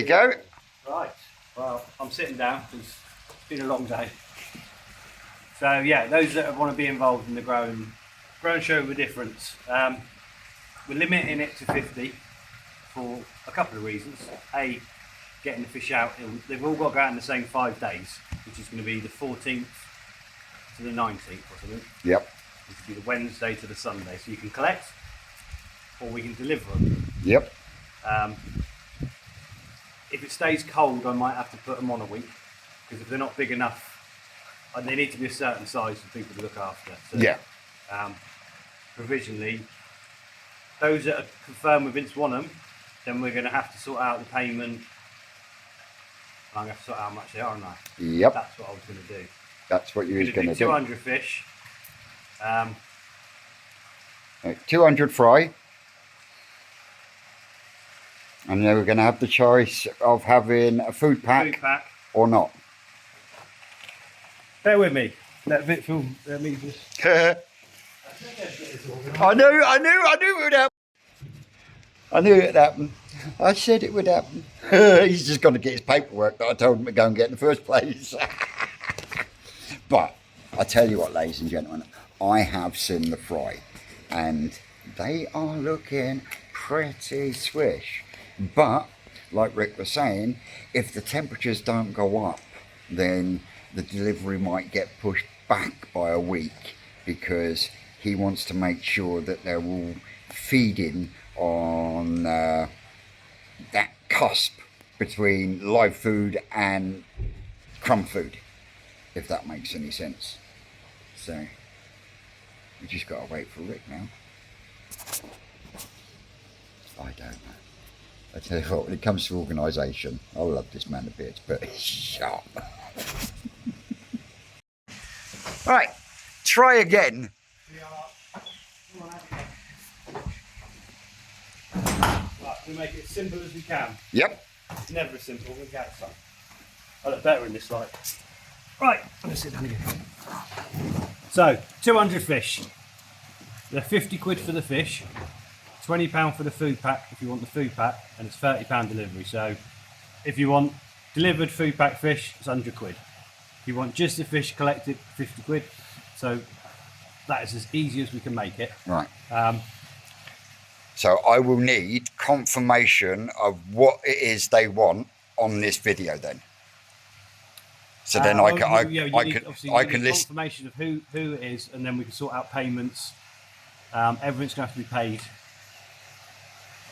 we go. Right, well, I'm sitting down because it's been a long day. So yeah, those that want to be involved in the growing show with difference, we're limiting it to 50 for a couple of reasons. A, getting the fish out, they've all got to go out in the same 5 days, which is going to be the 14th to the 19th or something. Yep. Which will be the Wednesday to the Sunday. So you can collect or we can deliver them. Yep. If it stays cold, I might have to put them on a week, because if they're not big enough, they need to be a certain size for people to look after. So, yeah. Provisionally, those that are confirmed with Vince want them, then we're going to have to sort out the payment. I'm going to have to sort out how much they are, aren't I? Yep. That's what I was going to do. That's what you was going to do. 200 fish. 200 fry. And then we're going to have the choice of having a food pack, or not. Bear with me. Let me just... I knew it would happen. I knew it would happen. I said it would happen. He's just got to get his paperwork that I told him to go and get in the first place. But I tell you what, ladies and gentlemen, I have seen the fry, and they are looking pretty swish. But like Rick was saying, if the temperatures don't go up, then the delivery might get pushed back by a week, because he wants to make sure that they're all feeding on that cusp between live food and crumb food, if that makes any sense. So we just got to wait for Rick now. I don't know. I tell you what, when it comes to organisation, I love this man a bit, but he's sharp. Right, try again. Right, we make it as simple as we can. Yep. It's never as simple. We'll get some. I look better in this light. Right, I'm going to sit down again. So, 200 fish. They're 50 quid for the fish, £20 for the food pack if you want the food pack, and it's £30 delivery. So, if you want delivered food pack fish, it's 100 quid. If you want just the fish collected, 50 quid. So, that is as easy as we can make it. Right. So I will need confirmation of what it is they want on this video then. So then I can list confirmation of who it is, and then we can sort out payments. Everything's going to have to be paid,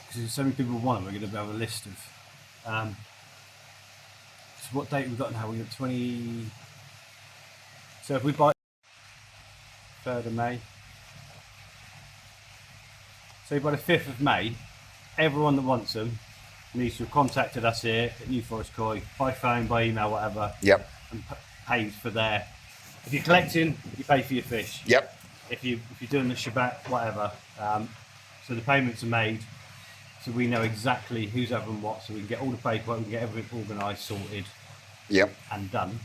because there's so many people who want them. We're going to have a list of. So what date have we got now? We got 20. So if we buy 3rd of May. So by the 5th of May, everyone that wants them needs to have contacted us here at New Forest Koi by phone, by email, whatever. Yep. And paid for their. If you're collecting, you pay for your fish. Yep. If you're doing the Shabbat, whatever. So the payments are made, so we know exactly who's having what, so we can get all the paperwork, we can get everything organised, sorted. Yep. And done.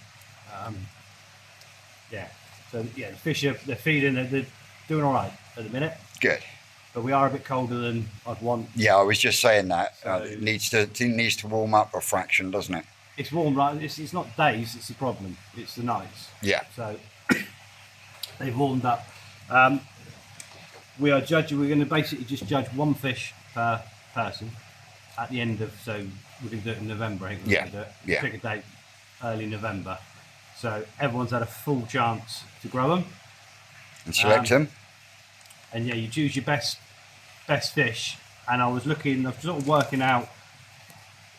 Yeah. So yeah, the fish they're feeding. They're doing all right at the minute. Good. But we are a bit colder than I'd want. Yeah, I was just saying that. So, it needs to warm up a fraction, doesn't it? It's warm, right? It's not days, it's the problem. It's the nights. Yeah. So they've warmed up. We are judging. We're going to basically just judge one fish per person at the end of. So we're going to do it in November. I think we're Yeah. going to do it. Yeah. Pick a date, early November. So everyone's had a full chance to grow them And select them. and yeah, you choose your best fish. And I was sort of working out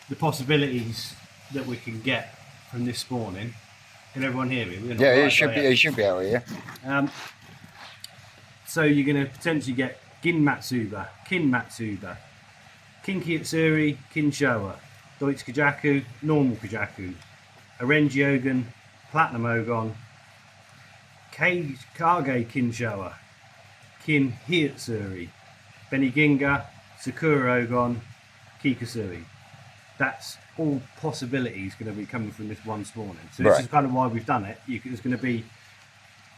the possibilities that we can get from this spawning. Can everyone hear me? Yeah, it should be out here. So you're going to potentially get Gin Matsuba, Kin Matsuba, Kinki Itsuri, Kin Showa, Deutsch Kajaku, Normal Kajaku, Orange Ogon, Platinum Ogon, Kage Kin Showa, Kin Hitsuri, Beniginga, Sakura Ogon, Kikasuri. That's all possibilities going to be coming from this one spawning. So this is kind of why we've done it. There's going to be,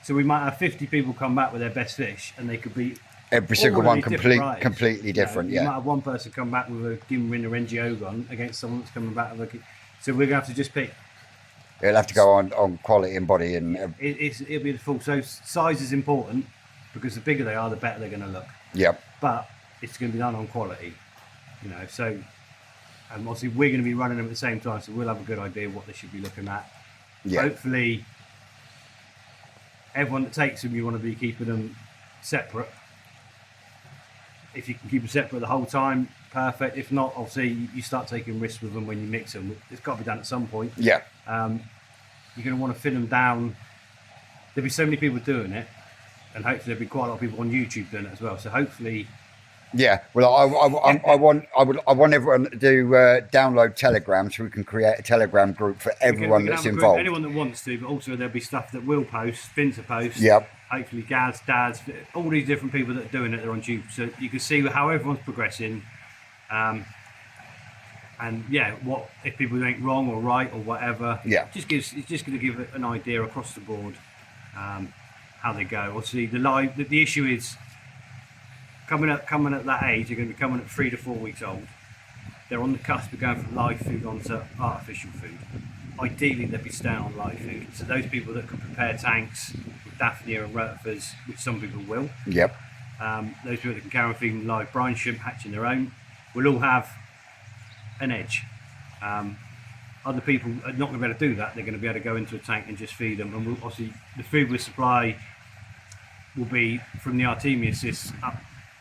so we might have 50 people come back with their best fish, and they could be Every single All of one these different varieties. completely different. You might Yeah, have one person come back with a Ginrin Orangiogon against someone that's coming back with a. So we're going to have to just pick. it'll have to go on quality and body and It'll be the full. So size is important because the bigger they are, the better they're going to look. yep, But it's going to be done on quality, you know. So, obviously we're going to be running them at the same time, so we'll have a good idea of what they should be looking at. yeah, Hopefully, everyone that takes them, you want to be keeping them separate. If you can keep them separate the whole time, perfect. If not, obviously you start taking risks with them when you mix them. It's got to be done at some point. yeah, You're going to want to thin them down. There'll be so many people doing it, and hopefully there'll be quite a lot of people on YouTube doing it as well. So hopefully, yeah. Well, I want everyone to do download Telegram so we can create a Telegram group for everyone we can that's have a group, involved. anyone that wants to, but also there'll be stuff that will post, Finter post. Yep. Hopefully, Gaz, Dads, all these different people that are doing it, they're on YouTube, so you can see how everyone's progressing. And yeah, what if people think wrong or right or whatever. Yeah. It's just going to give it an idea across the board how they go. Obviously, the issue is coming at that age. They're going to be coming at 3 to 4 weeks old. They're on the cusp of going from live food onto artificial food. Ideally, they'd be staying on live food. So those people that can prepare tanks with Daphnia and rotifers, which some people will, Yep. those people that can carry on feeding live brine shrimp, hatching their own, will all have an edge. Other people are not going to be able to do that. They're going to be able to go into a tank and just feed them. And obviously, the food we supply will be from the Artemia cysts up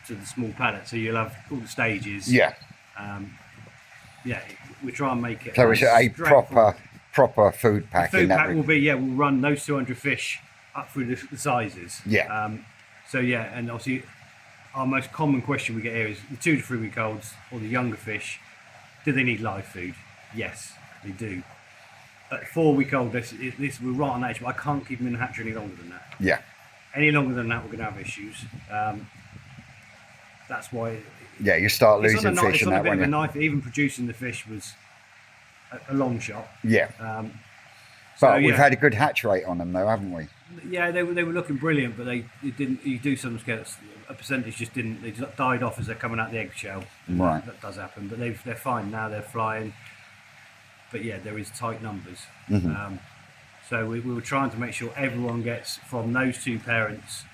to the small pellet. So you'll have all the stages. Yeah. Yeah, we try and make it. So it's a proper food pack. The food in that pack will be, we'll run those 200 fish up through the sizes. Yeah. So yeah, and obviously our most common question we get here is the 2 to 3 week olds or the younger fish, do they need live food? Yes, they do. At 4 week old, this we're right on that age, but I can't keep them in the hatchery any longer than that. Yeah. Any longer than that, we're going to have issues. That's why. Yeah, you start It's losing on a, fish it's in on a that bit one. of a Yeah. knife. Even producing the fish was a long shot. Yeah. So, But we've yeah. had a good hatch rate on them, though, haven't we? Yeah, they were looking brilliant, but they didn't. You do sometimes get a percentage just didn't. They just died off as they're coming out the eggshell. Right. That does happen, but they're fine now. They're flying. But yeah, there is tight numbers. So we were trying to make sure everyone gets from those two parents.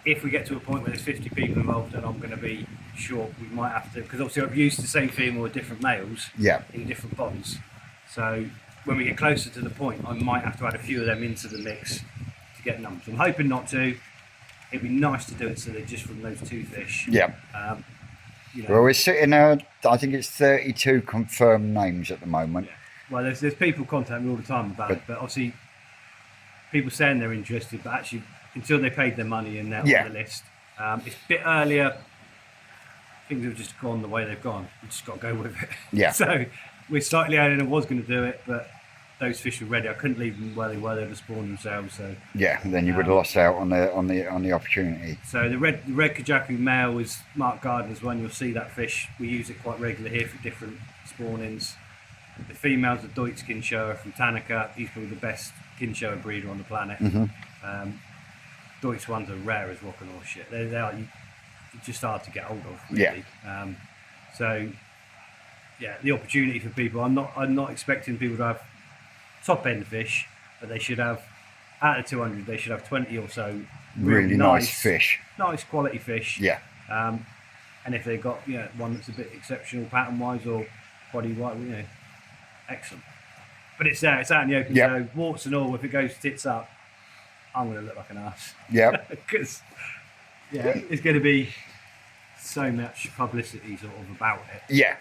If we get to a point where there's 50 people involved, then I'm going to be sure we might have to, because obviously I've used the same female with different males Yeah. in different ponds. So when we get closer to the point, I might have to add a few of them into the mix to get numbers. I'm hoping not to. It'd be nice to do it so they're just from those two fish. Yeah. You know, Well, we're sitting at, I think it's 32 confirmed names at the moment. well, there's people contact me all the time about it, but obviously people saying they're interested, but actually until they paid their money and they're Yeah. on the list, it's a bit earlier. Things have just gone the way they've gone. We just got to go with it. Yeah. So we're slightly earlier than I was going to do it, but those fish were ready. I couldn't leave them where they were. They'd have spawned themselves. So Yeah, then you would have lost out on the opportunity. So the red Kajaku male is Mark Gardner's one. You'll see that fish. We use it quite regularly here for different spawnings. The female's a Deutsch Kinshower from Tanaka. He's probably the best Kinshower breeder on the planet. Deutsch ones are rare as rock and horse shit. They are just hard to get hold of, really. So yeah, the opportunity for people. I'm not expecting people to have top end fish, but they should have, out of 200, they should have 20 or so Really nice fish. nice quality fish. Yeah. And if they've got one that's a bit exceptional pattern wise or body wise, excellent. But it's there, it's out in the open. Yep. So warts and all, if it goes tits up, I'm going to look like an ass. Yeah. Because it's going to be so much publicity sort of about it. Yeah.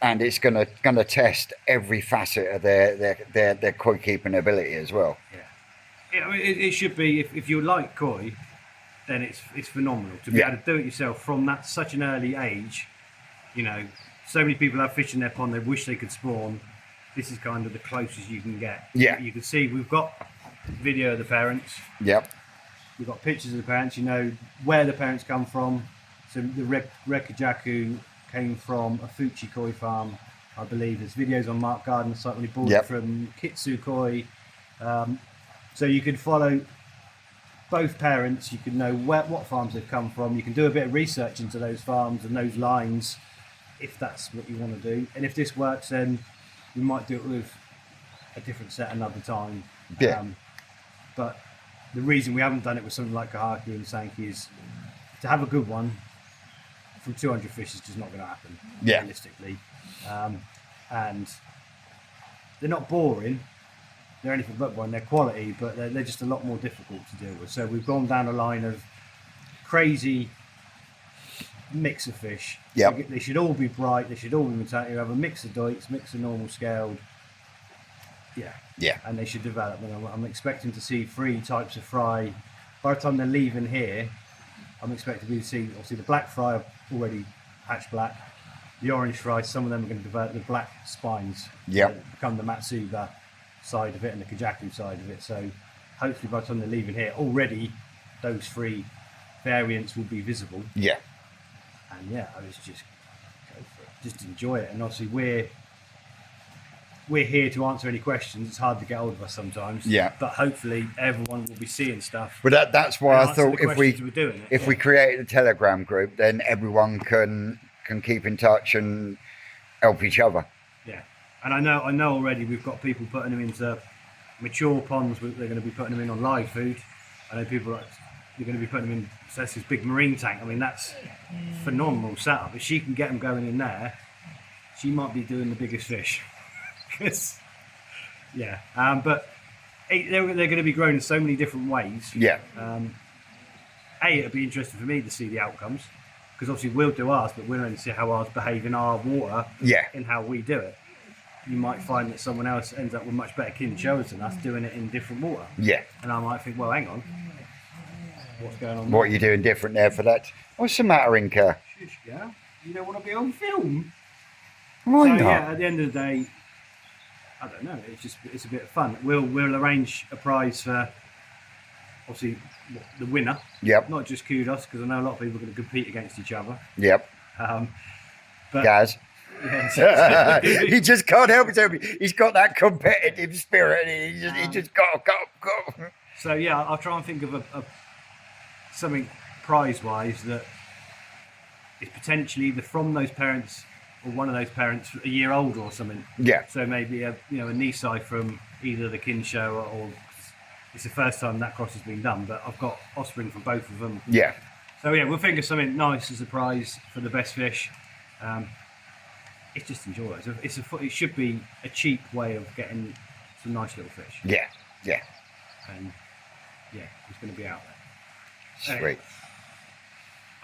And it's gonna test every facet of their koi keeping ability as well. It should be, if you like koi, then it's phenomenal to be Yeah. able to do it yourself from such an early age. So many people have fish in their pond, they wish they could spawn. This is kind of the closest you can get. Yeah. You can see we've got video of the parents, Yep. we've got pictures of the parents, where the parents come from. So the Red Kajaku came from a Fuchi koi farm, I believe. There's videos on Mark Gardner's site when he bought Yep. it from Kitsu Koi. So you can follow both parents, you can know what farms they've come from. You can do a bit of research into those farms and those lines, if that's what you want to do. And if this works, then we might do it with a different set another time. Yeah. But the reason we haven't done it with something like Kahaki and Sankey is to have a good one from 200 fish is just not going to happen, Yeah. realistically. And they're not boring. They're anything but boring. They're quality, but they're just a lot more difficult to deal with. So we've gone down a line of crazy mix of fish. Yep. They should all be bright. They should all be metallic. You have a mix of Deutz, mix of normal scaled. Yeah. Yeah. And they should develop. And I'm expecting to see 3 types of fry. By the time they're leaving here, I'm expecting to see obviously the black fry are already hatch black. The orange fry, some of them are going to develop the black spines. Yep. Become the Matsuba side of it and the Kajaku side of it. So hopefully by the time they're leaving here, already those 3 variants will be visible. Yeah. And yeah, I was just go for it. Just enjoy it. And obviously we're here to answer any questions. It's hard to get hold of us sometimes. Yeah. But hopefully everyone will be seeing stuff. But that's why and I answer thought the if we questions we're doing it. if we created a Telegram group, then everyone can keep in touch and help each other. Yeah. And I know already we've got people putting them into mature ponds. They're going to be putting them in on live food. I know people are going to be putting them in. So that's this big marine tank. I mean, that's phenomenal setup. If she can get them going in there, she might be doing the biggest fish. Yeah. But they're going to be grown in so many different ways. Yeah. It'd be interesting for me to see the outcomes, because obviously we'll do ours, but we'll only see how ours behave in our water. Yeah. In how we do it. You might find that someone else ends up with much better kin shows than us doing it in different water. Yeah. And I might think, well, hang on, what's going on? What are you doing different there for that? What's the matter, Inca? Shush, yeah. You don't want to be on film. Why So not? yeah, at the end of the day, I don't know. It's a bit of fun. We'll arrange a prize for obviously the winner. Yep. Not just kudos, because I know a lot of people are going to compete against each other. Yep. But Gaz. yeah, He just can't help himself. He's got that competitive spirit. And he just go. so yeah, I'll try and think of a something prize-wise that is potentially from those parents or one of those parents a year older or something. Yeah. So maybe a Nisai from either the Kinshower or it's the first time that cross has been done, but I've got offspring from both of them. Yeah. So yeah, we'll think of something nice as a prize for the best fish. It's just enjoy it. It should be a cheap way of getting some nice little fish. Yeah. Yeah. And yeah, it's going to be out there. Sweet.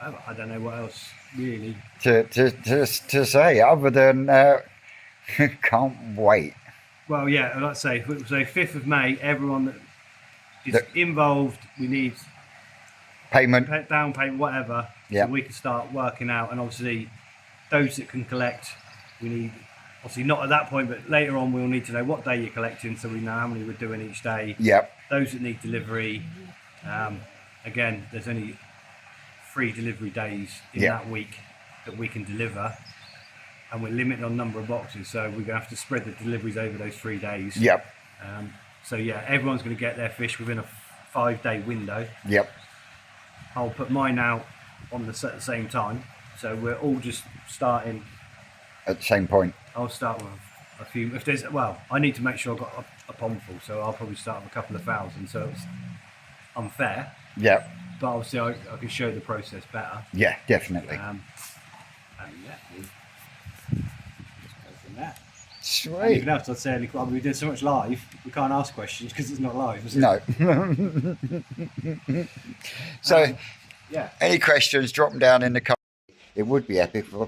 I don't know what else really. To say other than can't wait. Well, yeah, let's say 5th of May. Everyone that is involved, we need Payment. down payment, whatever. Yeah. So we can start working out, and obviously those that can collect, we need. Obviously not at that point, but later on we'll need to know what day you're collecting, so we know how many we're doing each day. Yep. Those that need delivery, again, there's only 3 delivery days in that week that we can deliver, and we're limited on number of boxes, so we're going to have to spread the deliveries over those 3 days. Yep. So yeah, everyone's going to get their fish within a 5-day window. Yep. I'll put mine out at the same time, so we're all just starting. At the same point. I'll start with a few. If there's, I need to make sure I've got a pond full, so I'll probably start with a couple of thousand. So it's unfair, Yep. but obviously I can show the process better. Yeah, definitely. And yeah, we'll just go from there. Sweet. Anything else I'd say? We did so much live, we can't ask questions because it's not live. Is it? No. So, Yeah. any questions, drop them down in the comments. It would be epic if I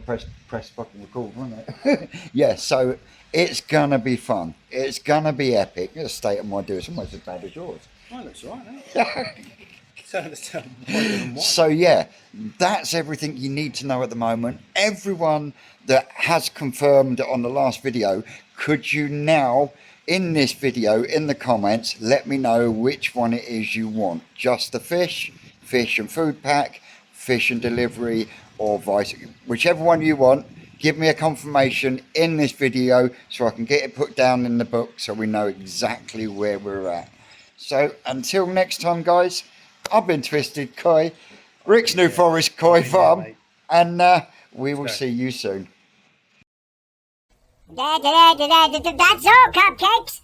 press fucking record, wouldn't it? Yeah, so it's going to be fun. It's going to be epic. The state of my do is almost as bad as yours. Well, that's all right. So yeah, that's everything you need to know at the moment. Everyone that has confirmed on the last video, could you now in this video in the comments let me know which one it is you want? Just the fish and food pack, fish and delivery, or whichever one you want. Give me a confirmation in this video so I can get it put down in the book so we know exactly where we're at. So until next time, guys, I've been Twisted Koi, Rick's New Forest Koi Farm, mate. and we will go. see you soon. That's all, cupcakes.